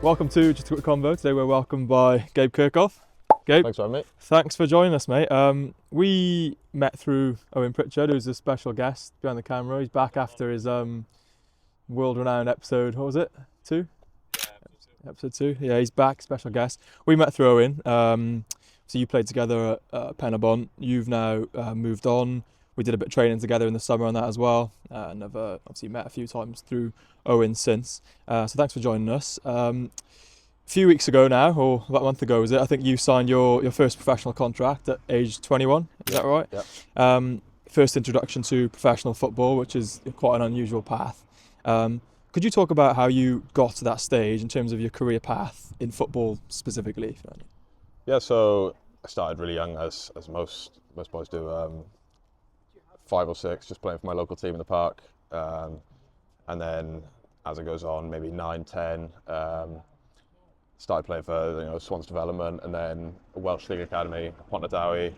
Welcome to Just a Quick Convo. Today we're welcomed by Gabe Kircough. Gabe, Thanks for having me. thanks for joining us, mate. We met through Owen Pritchard, who's a special guest behind the camera. He's back after his world-renowned episode, what was it? 2? Episode 2. Yeah, he's back, special guest. We met through Owen. So you played together at Penabon. You've now moved on. We did a bit of training together in the summer on that as well. And I've obviously met a few times through Owen since. So thanks for joining us. A few weeks ago now, or about a month ago was it, I think you signed your first professional contract at age 21, is that right? Yeah. First introduction to professional football, which is quite an unusual path. Could you talk about how you got to that stage in terms of your career path in football specifically? Yeah, so I started really young, as most boys do, 5 or 6, just playing for my local team in the park. And then as it goes on, maybe 9, 10, started playing for Swans Development, and then a Welsh League Academy, Pontardawe,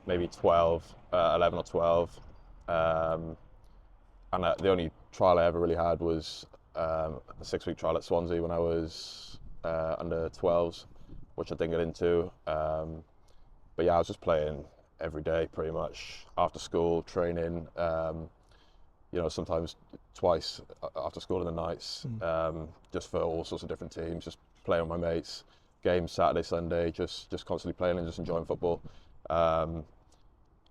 maybe 11 or 12. And the only trial I ever really had was a 6-week trial at Swansea when I was under 12s, which I didn't get into. But yeah, I was just playing every day pretty much, after school, training, sometimes twice after school in the nights, just for all sorts of different teams, just playing with my mates, games Saturday, Sunday, just constantly playing and just enjoying football. I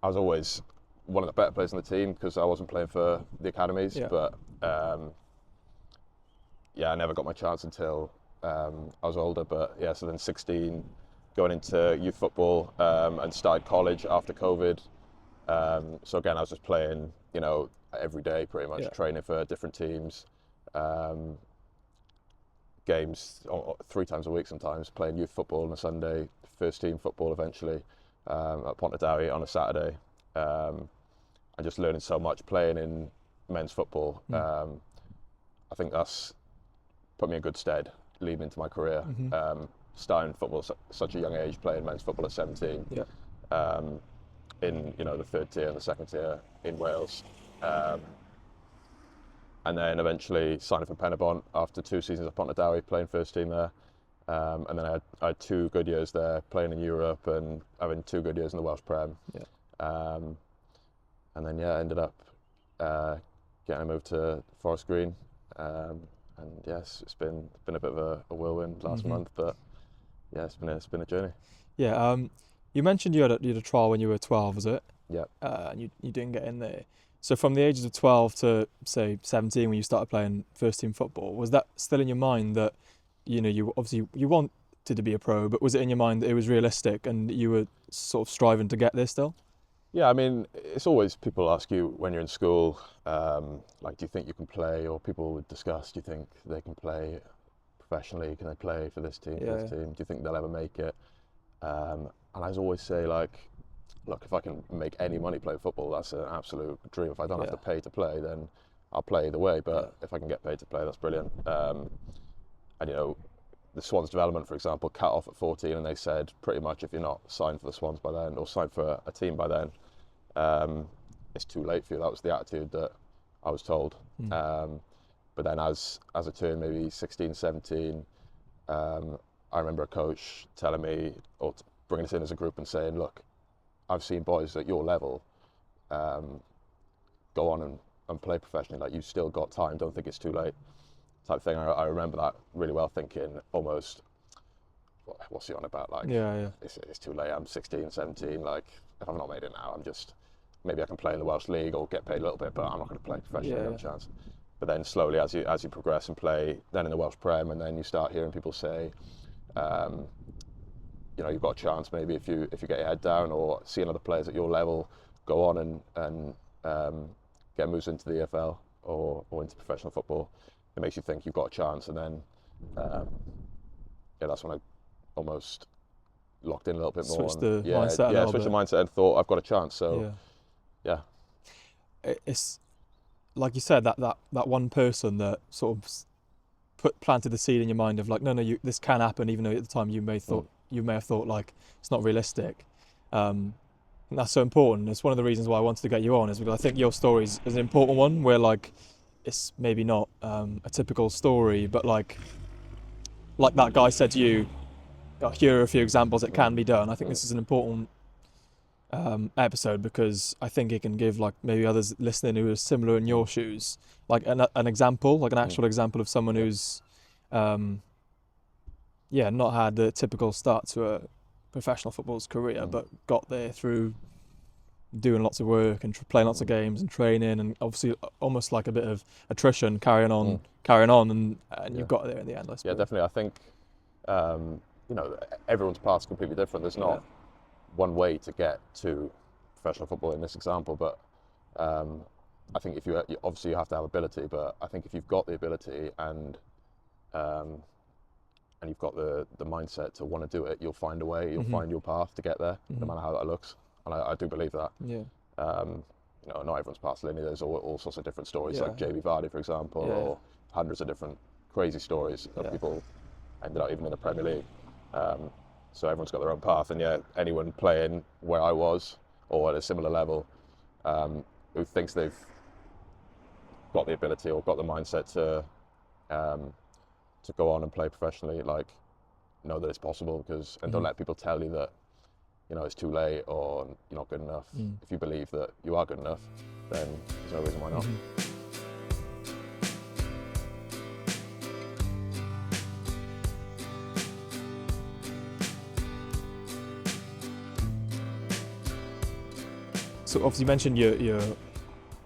was always one of the better players on the team because I wasn't playing for the academies, but I never got my chance until I was older. But yeah, so then 16, going into youth football, and started college after COVID. So again, I was just playing, every day pretty much, training for different teams, games 3 times a week sometimes, playing youth football on a Sunday, first team football eventually, at Pontardawe on a Saturday, and just learning so much playing in men's football. I think that's put me in good stead leading into my career. Starting football at such a young age, playing men's football at 17, in the 3rd tier and the 2nd tier in Wales, and then eventually signing for Penabon after 2 seasons at Pontardawe, playing first team there, and then I had 2 good years there playing in Europe and having 2 good years in the Welsh Prem, and then I ended up getting a move to Forest Green, and yes, it's been a bit of a whirlwind last month, but yeah, it's been a journey. Yeah, you mentioned you had a trial when you were 12, was it? Yeah. And you didn't get in there. So from the ages of 12 to say 17, when you started playing first team football, was that still in your mind that you obviously you wanted to be a pro, but was it in your mind that it was realistic and you were sort of striving to get there still? Yeah, I mean, it's always, people ask you when you're in school, do you think you can play? Or people would discuss, do you think they can play professionally? Can they play for this team, this team? Do you think they'll ever make it? And I always say, look, if I can make any money playing football, that's an absolute dream. If I don't have to pay to play, then I'll play either way. But if I can get paid to play, that's brilliant. And the Swans Development, for example, cut off at 14, and they said pretty much if you're not signed for the Swans by then, or signed for a team by then, it's too late for you. That was the attitude that I was told. But then as I turned maybe 16, 17, I remember a coach telling me, or bringing us in as a group and saying, look, I've seen boys at your level go on and play professionally. You've still got time, don't think it's too late, type thing. I remember that really well, thinking almost, what's he on about? It's too late. I'm 16, 17. If I've not made it now, maybe I can play in the Welsh League or get paid a little bit, but I'm not going to play professionally, no chance. But then slowly, as you progress and play, then in the Welsh Prem, and then you start hearing people say, you've got a chance maybe if you get your head down, or seeing other players at your level go on and get moves into the EFL or into professional football. It makes you think you've got a chance, and then that's when I almost locked in a little bit more. Switched the mindset and thought I've got a chance. So yeah. It's like you said, that one person that sort of planted the seed in your mind of this can happen, even though at the time you may have thought it's not realistic. And that's so important. It's one of the reasons why I wanted to get you on, is because I think your story is an important one, where it's maybe not a typical story, but like that guy said to you, here are a few examples it can be done. I think this is an important episode, because I think it can give like maybe others listening who are similar in your shoes, like an example, like an actual example of someone who's not had the typical start to a professional football's career, but got there through doing lots of work and playing lots of games and training, and obviously almost like a bit of attrition, carrying on, and you've got there in the end. Yeah, definitely. I think everyone's path's completely different. There's not one way to get to professional football in this example, but I think if you obviously you have to have ability, but I think if you've got the ability and you've got the mindset to want to do it, you'll find a way. You'll find your path to get there, no matter how that looks. And I do believe that. Yeah. Not everyone's path's linear. There's all sorts of different stories, like JB Vardy, for example, or hundreds of different crazy stories of people ended up even in the Premier League. So everyone's got their own path, and anyone playing where I was or at a similar level, who thinks they've got the ability or got the mindset to go on and play professionally, like, know that it's possible, and don't let people tell you that it's too late or you're not good enough. If you believe that you are good enough, then there's no reason why not. So obviously you mentioned your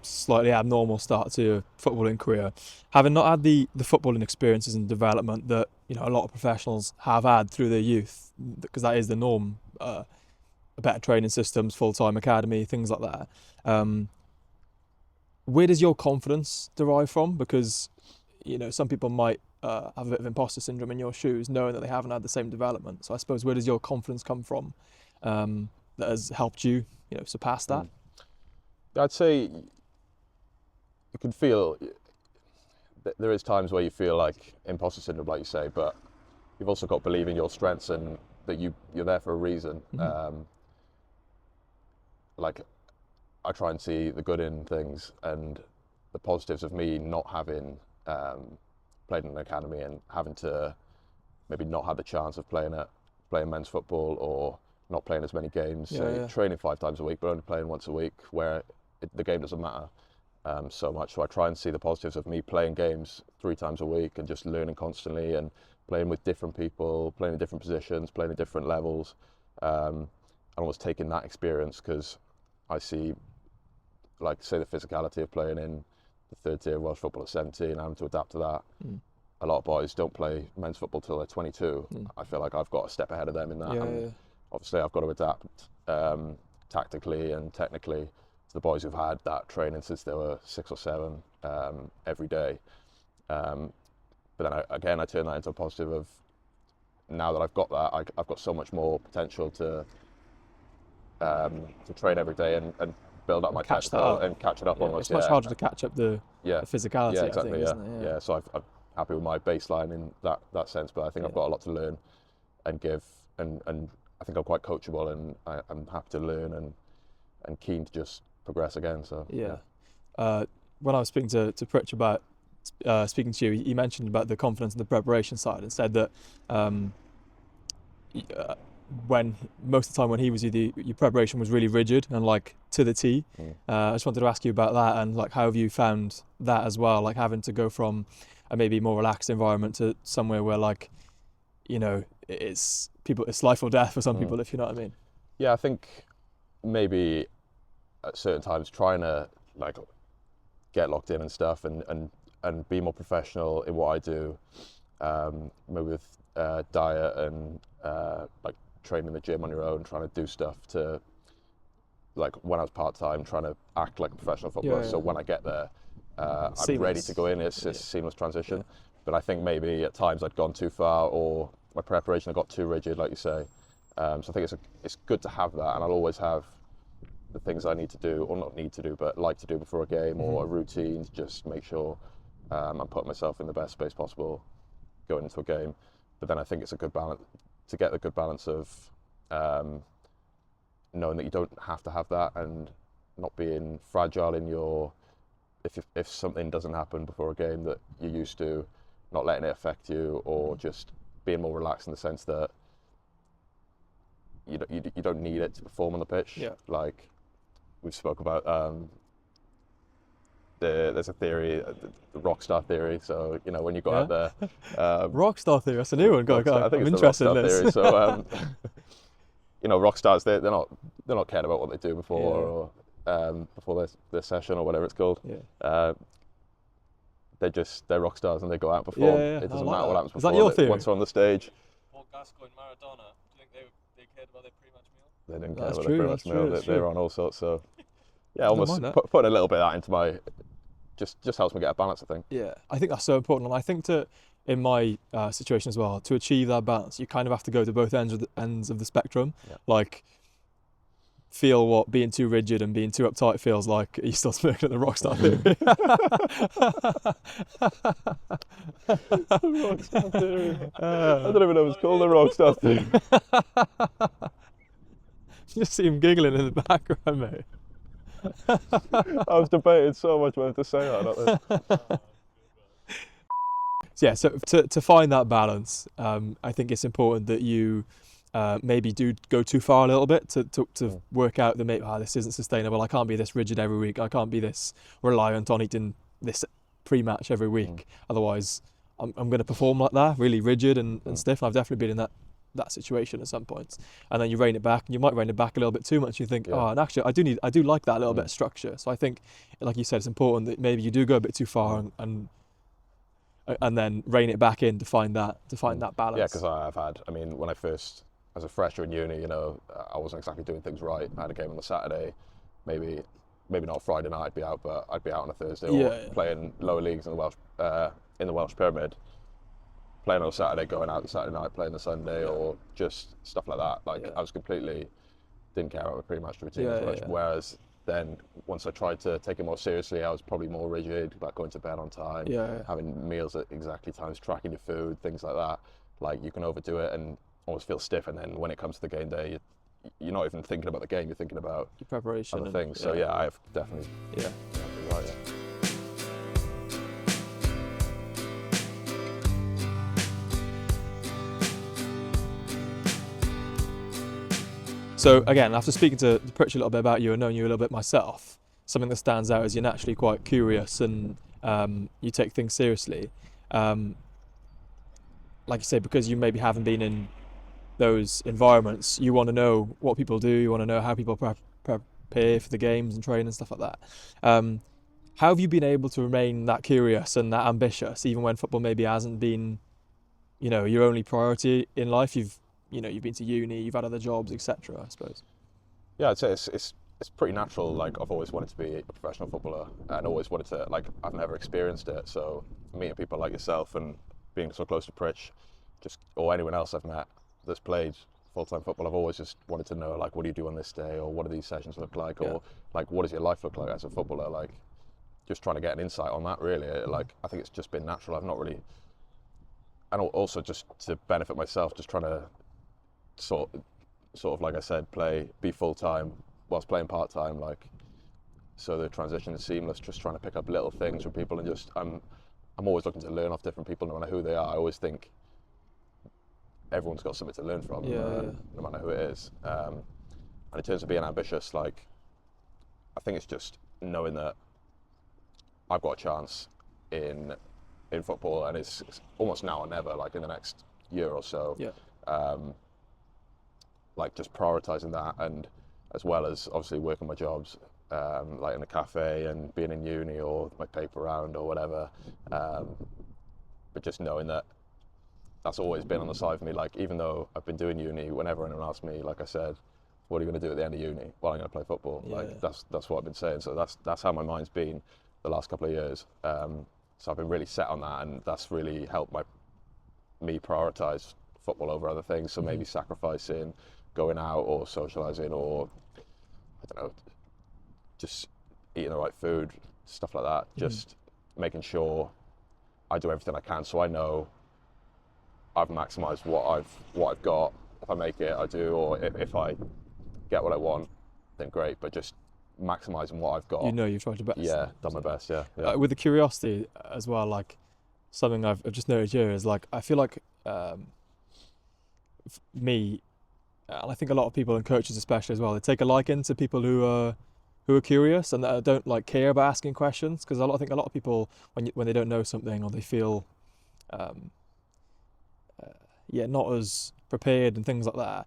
slightly abnormal start to your footballing career. Having not had the footballing experiences and development that a lot of professionals have had through their youth, because that is the norm, better training systems, full-time academy, things like that. Where does your confidence derive from? Because some people might have a bit of imposter syndrome in your shoes, knowing that they haven't had the same development. So I suppose, where does your confidence come from that has helped you surpass that? I'd say you can feel there is times where you feel like imposter syndrome, like you say, but you've also got to believe in your strengths and that you're there for a reason. Like, I try and see the good in things and the positives of me not having played in an academy and having to maybe not have the chance of playing men's football, or not playing as many games, training 5 times a week but only playing once a week, where the game doesn't matter so much. So I try and see the positives of me playing games 3 times a week and just learning constantly and playing with different people, playing in different positions, playing at different levels, and almost taking that experience, because I see, like, say, the physicality of playing in the 3rd tier of Welsh football at 17 and having to adapt to that. A lot of boys don't play men's football till they're 22. I feel like I've got a step ahead of them in that. Obviously I've got to adapt tactically and technically to the boys who've had that training since they were 6 or 7 every day. But then I turn that into a positive of, now that I've got that, I've got so much more potential to train every day and build up my technical and catch it up almost. It's much harder to catch up the physicality. Yeah, exactly. I think, isn't it? So I'm happy with my baseline in that sense, but I think I've got a lot to learn and give, and I think I'm quite coachable, and I'm happy to learn and keen to just progress again. So when I was speaking to Pritch about speaking to you, he mentioned about the confidence and the preparation side, and said that when most of the time when he was with you, your preparation was really rigid and like to the T. I just wanted to ask you about that, and like, how have you found that as well, like having to go from a maybe more relaxed environment to somewhere where, like, it's life or death for some people, if you know what I mean. Yeah, I think maybe at certain times trying to like get locked in and stuff and be more professional in what I do, maybe with diet and like training in the gym on your own, trying to do stuff to, like, when I was part-time, trying to act like a professional footballer. So when I get there, I'm ready to go in. It's a seamless transition. But I think maybe at times I'd gone too far, or my preparation had got too rigid, like you say. So I think it's good to have that, and I'll always have the things I need to do, or not need to do, but like to do before a game, or a routine to just make sure I'm putting myself in the best space possible going into a game. But then I think it's a good balance to get the good balance of knowing that you don't have to have that, and not being fragile in your, if something doesn't happen before a game that you're used to, not letting it affect you, or just being more relaxed in the sense that you don't need it to perform on the pitch. Yeah. Like we've spoke about, there's a theory, the rock star theory. So when you go out there, Rockstar theory. That's a new one. I think I'm it's interested the rock in star this. theory. So rock stars, they're not caring about what they do before or before their session or whatever it's called. Yeah. They're rock stars and they go out and perform. Yeah. It doesn't I like matter what that. happens Is that before. your theory? Once they're on the stage. Or Gascoigne, Maradona. Do you think they cared about their pre-match meal? They didn't That's care true, about that's their pre-match true, meal. that's They're true. on all sorts. So yeah, Don't almost mind that. putting a little bit of that into my just helps me get a balance, I think. Yeah, I think that's so important, and I think in my situation as well, to achieve that balance, you kind of have to go to both ends of the spectrum. Yeah. Like, feel what being too rigid and being too uptight feels like. Are you still smoking at the rockstar theory? Rockstar theory. I don't even know if it's called the rockstar theory. Just see him giggling in the background, mate. I was debating so much whether to say that or not. So yeah, so to find that balance, I think it's important that you maybe do go too far a little bit to work out that maybe this isn't sustainable. I can't be this rigid every week. I can't be this reliant on eating this pre-match every week. Otherwise, I'm going to perform like that, really rigid and stiff. And I've definitely been in that situation at some points. And then you rein it back, and you might rein it back a little bit too much. You think, and actually, I do like that little bit of structure. So I think, like you said, it's important that maybe you do go a bit too far and then rein it back in to find that balance. Yeah, because I've had. I mean, when I first, as a fresher in uni, I wasn't exactly doing things right. I had a game on the Saturday, maybe not Friday night. I'd be out, but I'd be out on a Thursday or playing lower leagues in the Welsh Pyramid. Playing on a Saturday, going out the Saturday night, playing the Sunday, or just stuff like that. I was completely didn't care about my pre-match routine as much. Whereas then, once I tried to take it more seriously, I was probably more rigid, like going to bed on time, having meals at exactly times, tracking your food, things like that. Like you can overdo it and almost feel stiff, and then when it comes to the game day, you're not even thinking about the game. You're thinking about your preparation, other things. So yeah, I've definitely right. Yeah. So again, after speaking to Pritchard a little bit about you and knowing you a little bit myself, something that stands out is you're naturally quite curious and you take things seriously. Like you say, because you maybe haven't been in those environments, you want to know what people do, you want to know how people prepare for the games and train and stuff like that. How have you been able to remain that curious and that ambitious, even when football maybe hasn't been, your only priority in life? You've been to uni, you've had other jobs, etc. I suppose. Yeah, I'd say it's pretty natural. Like I've always wanted to be a professional footballer, and always wanted to. Like I've never experienced it, so meeting people like yourself and being so close to Pritch, or anyone else I've met that's played full-time football, I've always just wanted to know, like, what do you do on this day, or what do these sessions look like, or like what does your life look like as a footballer? Like just trying to get an insight on that. Really, like I think it's just been natural. I've not really, and also just to benefit myself, just trying to sort of like I said, be full-time whilst playing part-time, like so the transition is seamless, just trying to pick up little things from people, and just I'm always looking to learn off different people no matter who they are. I always think everyone's got something to learn from, no matter who it is. And in terms of being ambitious, like I think it's just knowing that I've got a chance in football, and it's almost now or never, like in the next year or so. Like just prioritising that, and as well as obviously working my jobs, like in a cafe and being in uni or my paper round or whatever. But just knowing that that's always been on the side for me. Like even though I've been doing uni, whenever anyone asks me, like I said, what are you going to do at the end of uni? Well, I'm going to play football. Like that's what I've been saying. So that's how my mind's been the last couple of years. So I've been really set on that, and that's really helped me prioritise football over other things. So maybe sacrificing going out or socialising, or I don't know, just eating the right food, stuff like that. Just making sure I do everything I can, so I know I've maximised what I've got. If I make it, I do, or if I get what I want, then great. But just maximising what I've got. You've tried your best. Yeah, done my best. Yeah. With the curiosity as well, like something I've just noted here is like I feel like me, and I think a lot of people and coaches especially as well, they take a liking to people who are curious and that don't like care about asking questions, because I think a lot of people when they don't know something or they feel not as prepared and things like that,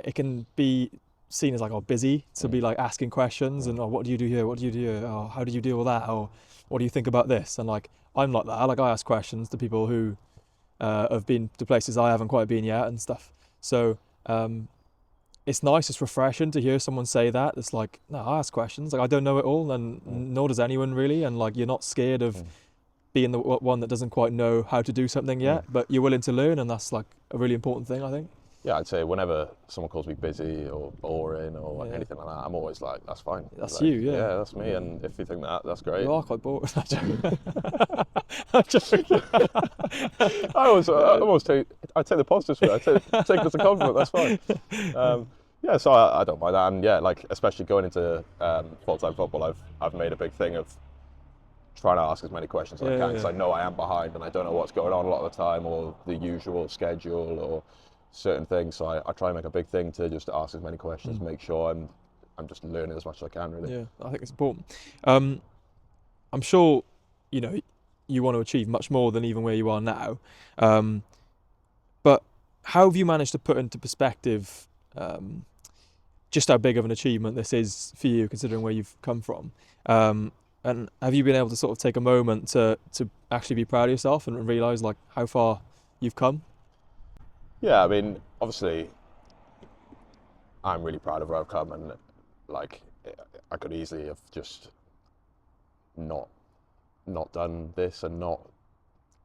it can be seen as like busy to be like asking questions and what do you do here, what do you do here, how did you deal with that, or what do you think about this, and like I'm like that, like I ask questions to people who have been to places I haven't quite been yet and stuff. So it's nice, it's refreshing to hear someone say that. It's like, no, I ask questions, like I don't know it all, and nor does anyone really, and like you're not scared of being the one that doesn't quite know how to do something yet, but you're willing to learn, and that's like a really important thing, I think. Yeah, I'd say whenever someone calls me busy or boring or anything like that, I'm always like, that's fine. That's like, you, yeah. Yeah, that's me, and if you think that, that's great. You are quite bored. I'm joking. I take the positives for it. I take it as a compliment, that's fine. So I don't mind that, and yeah, like especially going into full-time football, I've made a big thing of trying to ask as many questions as I can, because I know I am behind and I don't know what's going on a lot of the time, or the usual schedule or certain things. So I try and make a big thing to just ask as many questions, make sure I'm just learning as much as I can, really. Yeah, I think it's important. I'm sure, you want to achieve much more than even where you are now. But how have you managed to put into perspective just how big of an achievement this is for you, considering where you've come from? And have you been able to sort of take a moment to actually be proud of yourself and realise like how far you've come? Yeah, I mean, obviously, I'm really proud of where I've come, and like I could easily have just not done this and not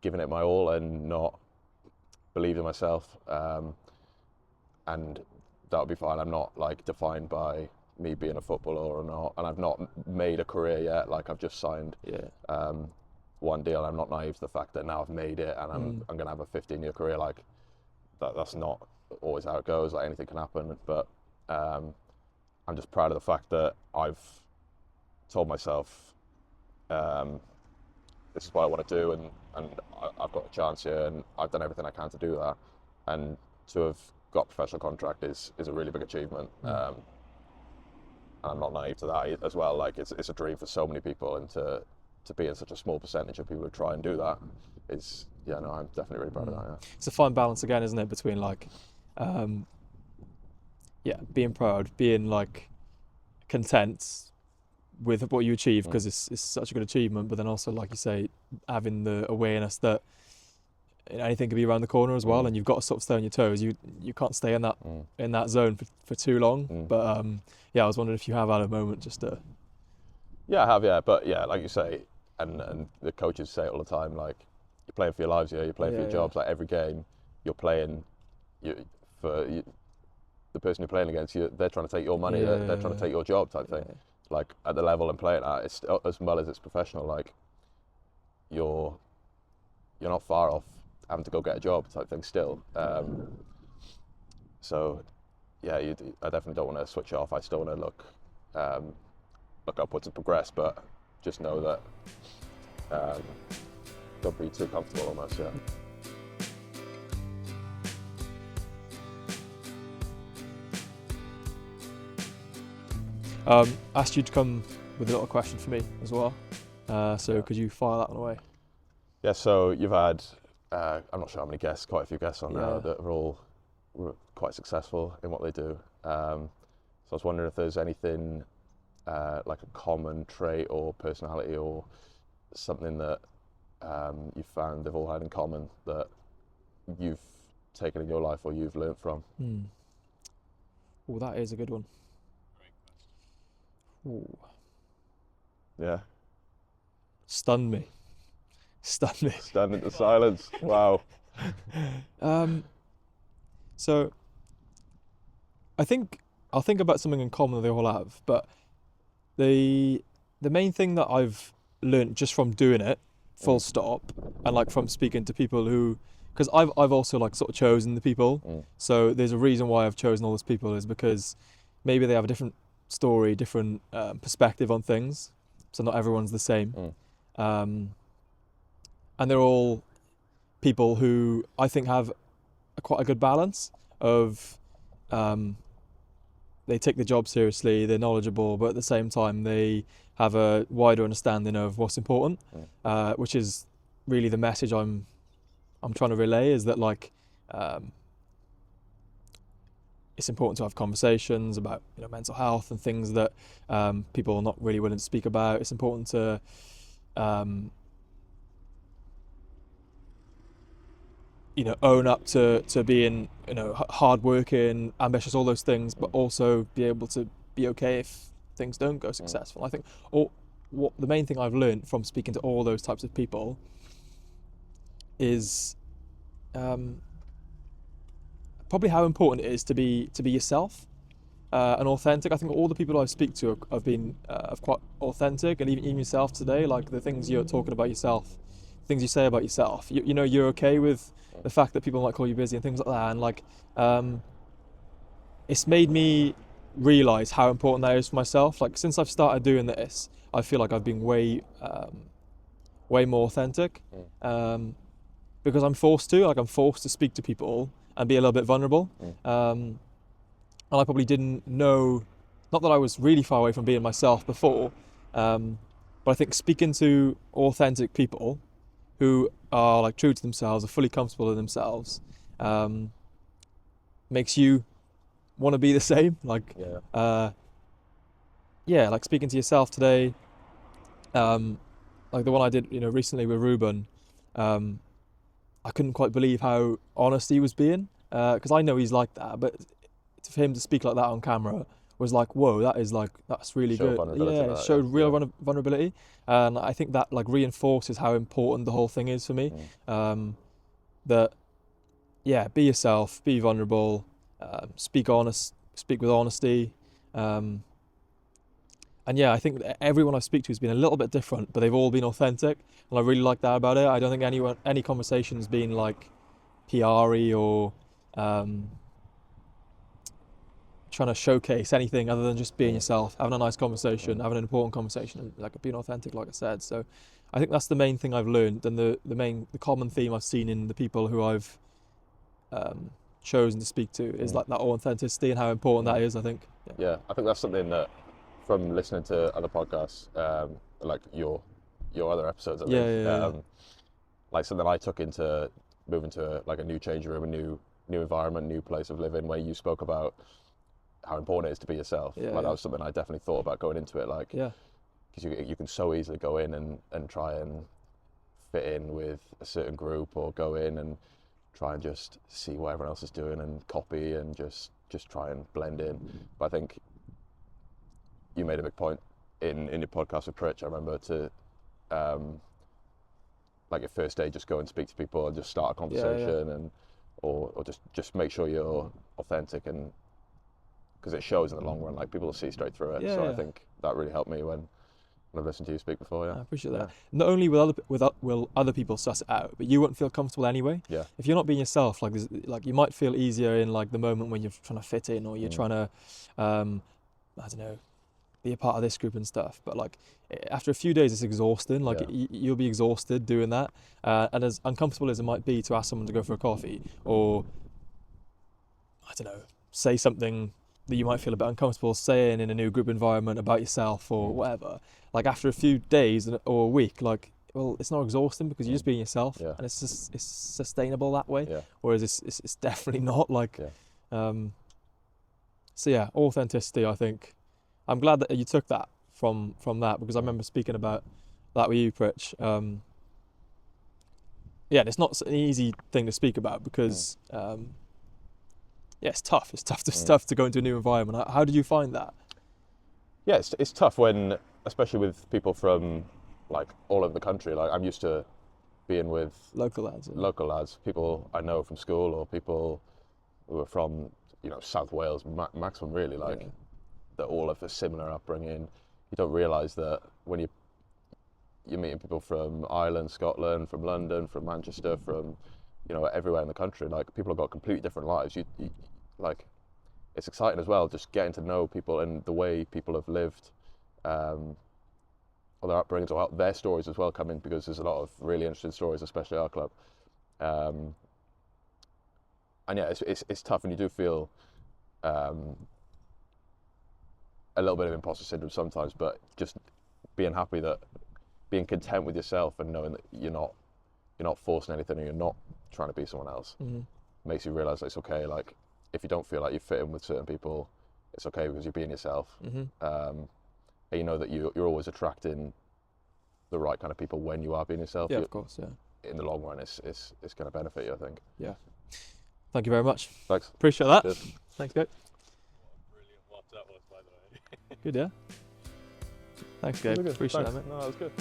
given it my all and not believed in myself, and that would be fine. I'm not like defined by me being a footballer or not, and I've not made a career yet. Like I've just signed one deal. I'm not naive to the fact that now I've made it and I'm gonna have a 15-year career. Like that's not always how it goes. Like anything can happen, but I'm just proud of the fact that I've told myself this is what I want to do, and I've got a chance here, and I've done everything I can to do that, and to have got a professional contract is a really big achievement. And I'm not naive to that as well. Like it's a dream for so many people, and to be in such a small percentage of people who try and do that is, I'm definitely really proud of that. Yeah. It's a fine balance again, isn't it, between like, being proud, being like content with what you achieve because it's such a good achievement, but then also, like you say, having the awareness that anything could be around the corner as well, and you've got to sort of stay on your toes. You can't stay in that zone for too long. But I was wondering if you have had a moment just to. Yeah, I have. Yeah, but yeah, like you say, and the coaches say it all the time. Like you're playing for your lives here. You're playing for your jobs. Like every game, you're playing. The person you're playing against, they're trying to take your money. They're trying to take your job, type thing. Like at the level I'm playing at, it's as well as it's professional. Like you're not far off having to go get a job, type thing. Still, so yeah, I definitely don't want to switch off. I still want to look upwards and progress, but just know that don't be too comfortable almost. Yeah. Asked you to come with a little question for me as well. Could you fire that one away? Yeah, so you've had, I'm not sure how many guests, quite a few guests on now that are all quite successful in what they do. So I was wondering if there's anything like a common trait or personality or something that you've found they've all had in common that you've taken in your life or you've learnt from. Oh, that is a good one. Ooh. Yeah. Stunned me. Stand into silence. Wow. So I'll think about something in common that they all have, but the main thing that I've learnt just from doing it, full stop, and like from speaking to people who, because I've also like sort of chosen the people, so there's a reason why I've chosen all those people is because maybe they have a different story, different perspective on things, so not everyone's the same, and they're all people who I think have quite a good balance of they take the job seriously, they're knowledgeable, but at the same time they have a wider understanding of what's important, which is really the message I'm trying to relay, is that like it's important to have conversations about mental health and things that people are not really willing to speak about. It's important to own up to being hardworking, ambitious, all those things, but also be able to be okay if things don't go successful. I think the main thing I've learned from speaking to all those types of people is probably how important it is to be yourself and authentic. I think all the people I speak to have been quite authentic, and even yourself today, like the things you're talking about yourself, things you say about yourself, you're okay with the fact that people might call you busy and things like that, and like it's made me realize how important that is for myself. Like since I've started doing this, I feel like I've been way more authentic, because I'm forced to speak to people and be a little bit vulnerable. And I probably didn't know, not that I was really far away from being myself before, but I think speaking to authentic people who are like true to themselves, are fully comfortable in themselves, makes you want to be the same. Like, like speaking to yourself today, like the one I did, recently with Ruben, I couldn't quite believe how honest he was being, because I know he's like that, but for him to speak like that on camera was like, whoa, that's really good. Yeah, it showed real vulnerability, and I think that like reinforces how important the whole thing is for me. That be yourself, be vulnerable, speak with honesty, and I think that everyone I speak to has been a little bit different, but they've all been authentic, and I really like that about it. I don't think any conversation's been like PR-y or trying to showcase anything other than just being yourself, having a nice conversation, having an important conversation, and like being authentic, like I said. So I think that's the main thing I've learned, and the common theme I've seen in the people who I've chosen to speak to is like that authenticity and how important that is, I think. Yeah, I think that's something that, from listening to other podcasts, like your other episodes, I think, like something I took into moving to like a new change room, a new environment, new place of living, where you spoke about how important it is to be yourself. That was something I definitely thought about going into it, like, because you can so easily go in and try and fit in with a certain group, or go in and try and just see what everyone else is doing and copy and just try and blend in. But I think you made a big point in your podcast with Pritch, I remember, to like your first day, just go and speak to people and just start a conversation, and or just make sure you're authentic, and because it shows in the long run, like people will see straight through it. I think that really helped me when I've listened to you speak before. I appreciate that. Not only will other people suss it out, but you won't feel comfortable anyway. If you're not being yourself, like you might feel easier in like the moment when you're trying to fit in, or you're trying to I don't know, be a part of this group and stuff. But like after a few days, it's exhausting. Like you'll be exhausted doing that, and as uncomfortable as it might be to ask someone to go for a coffee, or I don't know, say something that you might feel a bit uncomfortable saying in a new group environment about yourself or whatever, like after a few days or a week, like, well, it's not exhausting because you're just being yourself, and it's sustainable that way. Whereas it's definitely not, like. So authenticity, I think. I'm glad that you took that from that, because I remember speaking about that with you, Pritch. And it's not an easy thing to speak about, because it's tough. It's tough to go into a new environment. How did you find that? Yeah, it's tough when, especially with people from like all over the country. Like I'm used to being with local lads, people I know from school, or people who are from South Wales, maximum really, like that all have a similar upbringing. You don't realise that when you're meeting people from Ireland, Scotland, from London, from Manchester, from everywhere in the country. Like people have got completely different lives. You like, it's exciting as well, just getting to know people and the way people have lived, or their upbringings, or their stories as well come in, because there's a lot of really interesting stories, especially our club. And yeah, it's tough, and you do feel a little bit of imposter syndrome sometimes, but just being content with yourself and knowing that you're not forcing anything, and you're not trying to be someone else, makes you realise that it's okay. Like, if you don't feel like you fit in with certain people, it's okay, because you're being yourself. And you know that you're always attracting the right kind of people when you are being yourself. Yeah, of course, yeah. In the long run, it's going to benefit you, I think. Yeah. Thank you very much. Thanks. Appreciate that. Cheers. Thanks, Gabe. Brilliant what that was, by the way. Good, yeah. Thanks, Gabe. Really good. Appreciate Thanks. that, mate. No, that was good.